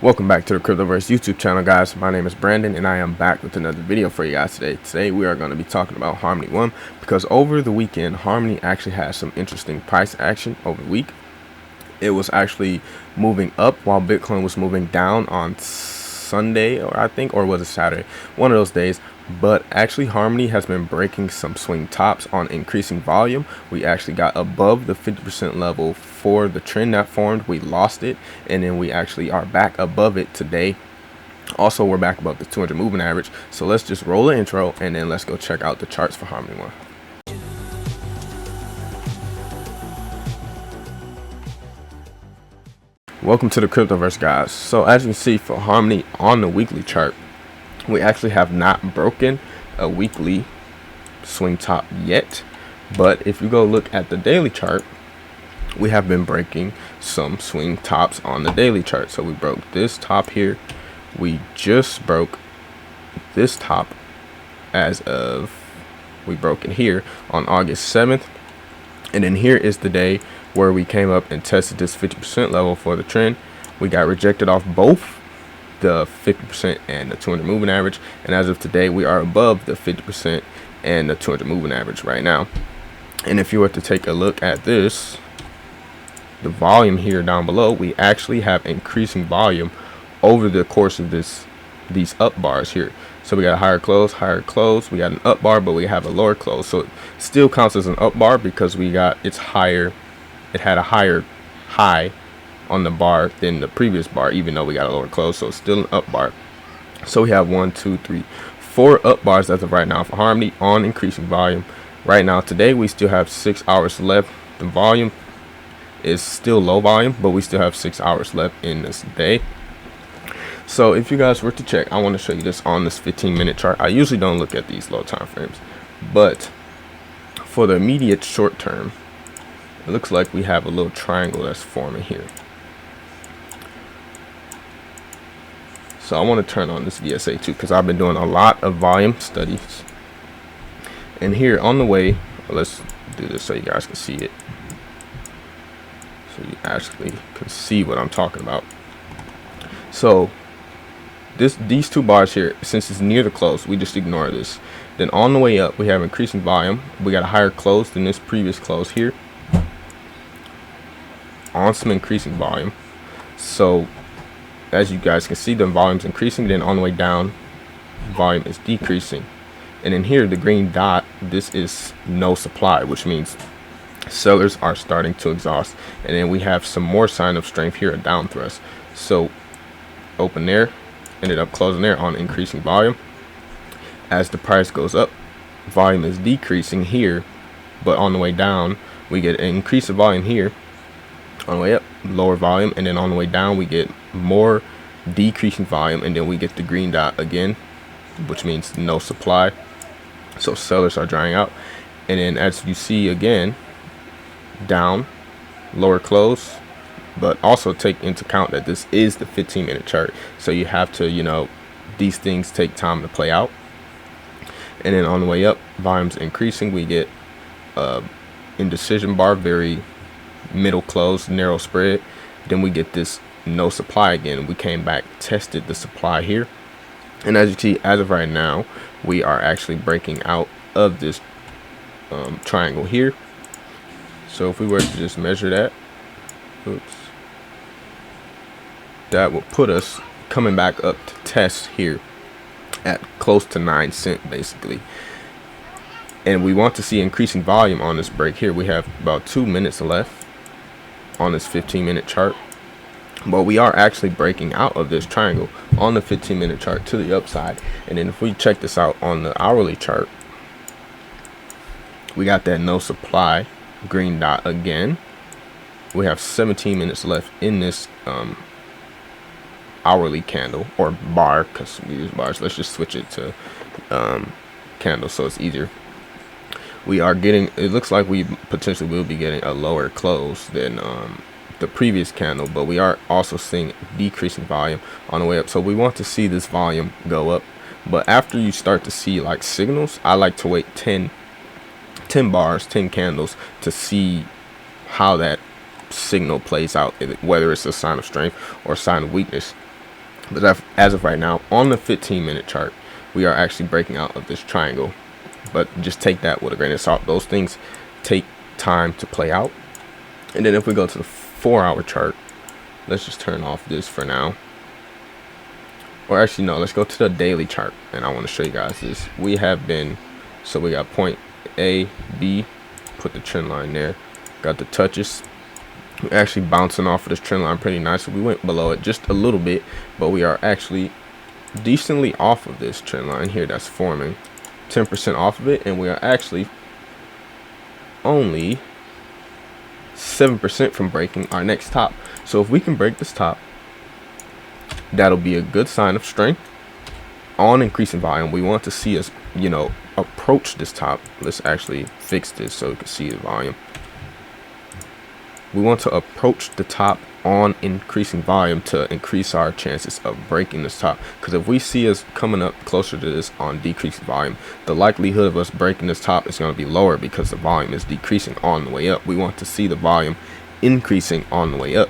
Welcome back to the Cryptoverse YouTube channel, guys. My name is Brandon and I am back with another video for you guys today. Today we are going to be talking about Harmony 1 because over the weekend Harmony actually had some interesting price action over the week. It was actually moving up while Bitcoin was moving down on Sunday, or was it Saturday? One of those days. But actually Harmony has been breaking some swing tops on increasing volume. We actually got above the 50% level for the trend that formed. We lost it, and then we actually are back above it today. Also, we're back above the 200 moving average. So let's just roll the intro and then let's go check out the charts for Harmony 1. Welcome to the Cryptoverse, guys. So as you can see, for Harmony on the weekly chart, we actually have not broken a weekly swing top yet. But if you go look at the daily chart, we have been breaking some swing tops on the daily chart. So we broke this top here. We just broke this top we broke it here on August 7th. And then here is the day where we came up and tested this 50% level for the trend. We got rejected off both the 50% and the 200 moving average, and as of today we are above the 50% and the 200 moving average right now. And if you were to take a look at this, the volume here down below, we actually have increasing volume over the course of these up bars here. So we got a higher close, we got an up bar, but we have a lower close, so it still counts as an up bar because it had a higher high on the bar than the previous bar, even though we got a lower close, so it's still an up bar. So we have 1, 2, 3, 4 up bars as of right now for Harmony on increasing volume. Right now today we still have 6 hours left. The volume is still low volume, but we still have 6 hours left in this day. So if you guys were to check, I want to show you this on this 15-minute chart. I usually don't look at these low time frames, but for the immediate short term, it looks like we have a little triangle that's forming here. So I want to turn on this VSA too, because I've been doing a lot of volume studies. And here on the way, let's do this so you guys can see it, so you actually can see what I'm talking about. So these two bars here, since it's near the close, we just ignore this. Then on the way up, we have increasing volume. We got a higher close than this previous close here, on some increasing volume. So as you guys can see, the volume's increasing. Then on the way down, volume is decreasing. And in here, the green dot, this is no supply, which means sellers are starting to exhaust. And then we have some more sign of strength here, a down thrust. So open there, ended up closing there on increasing volume. As the price goes up, volume is decreasing here, but on the way down we get an increase of volume here. On the way up, lower volume, and then on the way down we get more decreasing volume, and then we get the green dot again, which means no supply. So sellers are drying out. And then as you see again, down, lower close. But also take into account that this is the 15-minute chart, so you have to, these things take time to play out. And then on the way up, volume's increasing. We get indecision bar, very middle close, narrow spread. Then we get this no supply again. We came back, tested the supply here, and as you see, as of right now, we are actually breaking out of this triangle here. So if we were to just measure that, that will put us coming back up to test here at close to 9 cents basically. And we want to see increasing volume on this break here. We have about 2 minutes left on this 15-minute chart, but we are actually breaking out of this triangle on the 15-minute chart to the upside. And then if we check this out on the hourly chart, we got that no supply green dot again. We have 17 minutes left in this hourly candle, or bar, because we use bars. Let's just switch it to candle so it's easier. We are getting, it looks like we potentially will be getting a lower close than the previous candle, but we are also seeing decreasing volume on the way up. So we want to see this volume go up, but after you start to see like signals, I like to wait 10 bars, 10 candles to see how that signal plays out, whether it's a sign of strength or a sign of weakness. But as of right now, on the 15-minute chart, we are actually breaking out of this triangle. But just take that with a grain of salt. Those things take time to play out. And then if we go to the 4-hour chart, let's just turn off this for now. Or actually, no, let's go to the daily chart. And I want to show you guys this. We have been, so we got point A, B, put the trend line there. Got the touches. We're actually bouncing off of this trend line pretty nice. So we went below it just a little bit, but we are actually decently off of this trend line here that's forming. 10% off of it, and we are actually only 7% from breaking our next top. So if we can break this top, that'll be a good sign of strength on increasing volume. We want to see us, approach this top. Let's actually fix this so we can see the volume. We want to approach the top on increasing volume to increase our chances of breaking this top, because if we see us coming up closer to this on decreasing volume, the likelihood of us breaking this top is going to be lower because the volume is decreasing on the way up. We want to see the volume increasing on the way up.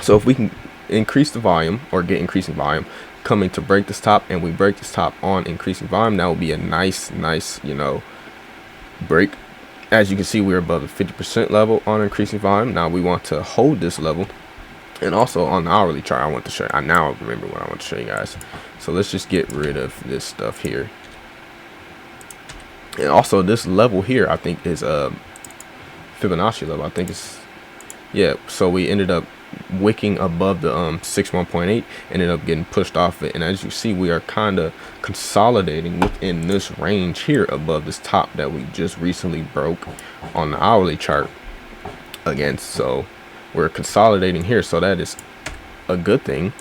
So if we can increase the volume or get increasing volume coming to break this top, and we break this top on increasing volume, that will be a nice break. As you can see, we're above the 50% level on increasing volume. Now we want to hold this level. And also on the hourly chart, I want to show you. I now remember what I want to show you guys. So let's just get rid of this stuff here. And also this level here, I think is a Fibonacci level. I think it's, yeah. So we ended up wicking above the 61.8, ended up getting pushed off it. And as you see, we are kind of consolidating within this range here above this top that we just recently broke on the hourly chart again. So we're consolidating here, so that is a good thing.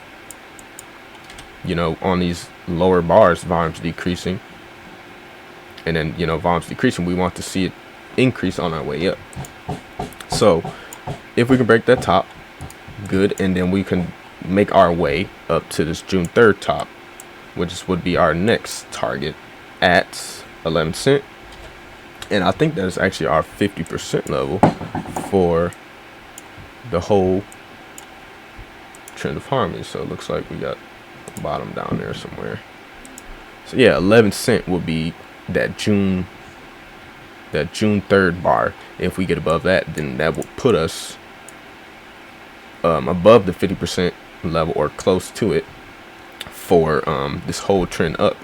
On these lower bars, volume's decreasing, and then volume's decreasing. We want to see it increase on our way up. So if we can break that top, good, and then we can make our way up to this June 3rd top, which would be our next target at 11 cent. And I think that is actually our 50% level for the whole trend of harmony. So it looks like we got the bottom down there somewhere. So yeah, 11 cent will be that June 3rd bar. If we get above that, then that will put us above the 50% level or close to it for this whole trend up.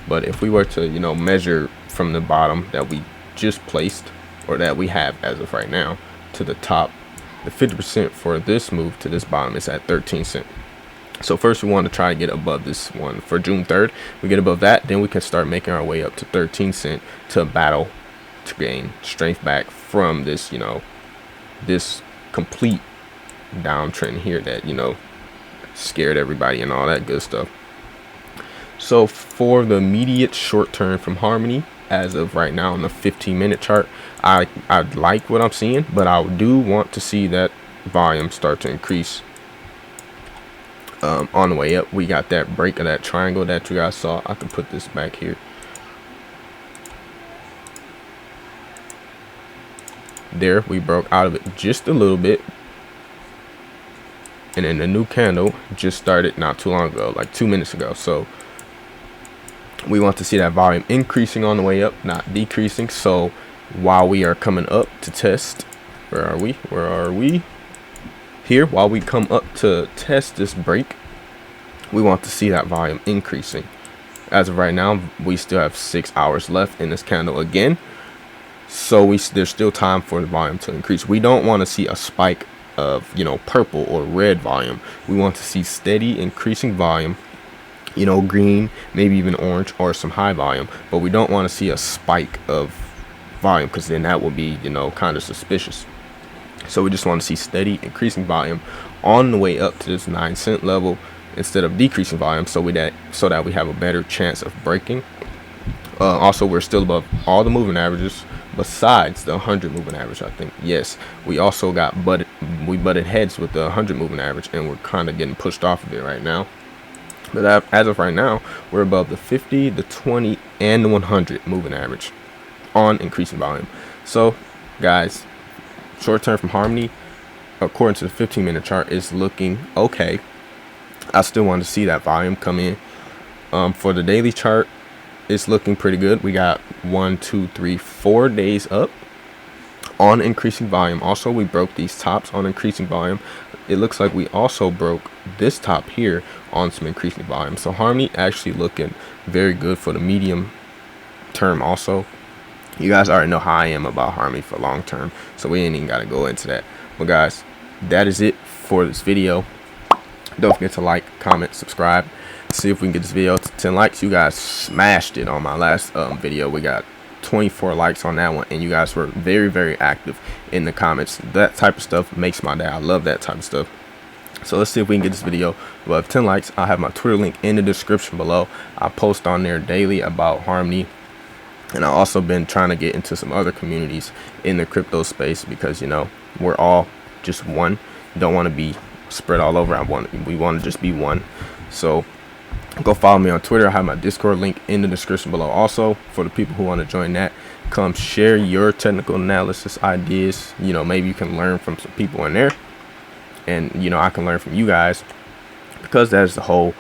But if we were to measure from the bottom that we just placed, or that we have as of right now, to the top, the 50% for this move to this bottom is at 13 cent. So first we want to try to get above this one for June 3rd. We get above that, then we can start making our way up to 13 cent to battle to gain strength back from this this complete downtrend here that scared everybody and all that good stuff. So for the immediate short term from harmony, as of right now on the 15-minute chart, I like what I'm seeing, but I do want to see that volume start to increase on the way up. We got that break of that triangle that you guys saw. I can put this back here. There, we broke out of it just a little bit, and then the new candle just started not too long ago, like 2 minutes ago. So we want to see that volume increasing on the way up, not decreasing. So while we are coming up to test, where are we here, while we come up to test this break, we want to see that volume increasing. As of right now, we still have 6 hours left in this candle again, so there's still time for the volume to increase. We don't want to see a spike of purple or red volume. We want to see steady increasing volume, green, maybe even orange, or some high volume. But we don't want to see a spike of volume, because then that will be kind of suspicious. So we just want to see steady increasing volume on the way up to this 9 cent level instead of decreasing volume, so that we have a better chance of breaking. Also, we're still above all the moving averages besides the 100 moving average. I think, yes, we also butted heads with the 100 moving average, and we're kind of getting pushed off of it right now. But as of right now, we're above the 50, the 20, and the 100 moving average on increasing volume. So guys, short term from harmony, according to the 15-minute chart, is looking okay. I still want to see that volume come in. For the daily chart, it's looking pretty good. We got 1, 2, 3, 4 days up on increasing volume. Also, we broke these tops on increasing volume. It looks like we also broke this top here on some increasing volume. So Harmony actually looking very good for the medium term. Also, you guys already know how I am about Harmony for long term, so we ain't even got to go into that. But guys, that is it for this video. Don't forget to like, comment, subscribe. See if we can get this video to 10 likes. You guys smashed it on my last video. We got 24 likes on that one, and you guys were very, very active in the comments. That type of stuff makes my day. I love that type of stuff. So let's see if we can get this video above 10 likes. I'll have my Twitter link in the description below. I post on there daily about Harmony, and I've also been trying to get into some other communities in the crypto space, because you know, we're all just one. Don't want to be spread all over. We want to just be one. So go follow me on Twitter. I have my Discord link in the description below. Also, for the people who want to join that, come share your technical analysis ideas. You know, maybe you can learn from some people in there, and you know, I can learn from you guys, because that is the whole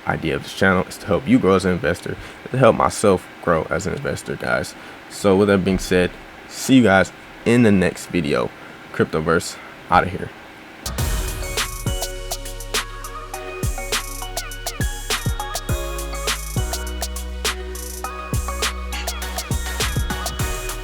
idea of this channel, is to help you grow as an investor, to help myself grow as an investor, guys. So with that being said, see you guys in the next video. Cryptoverse out of here.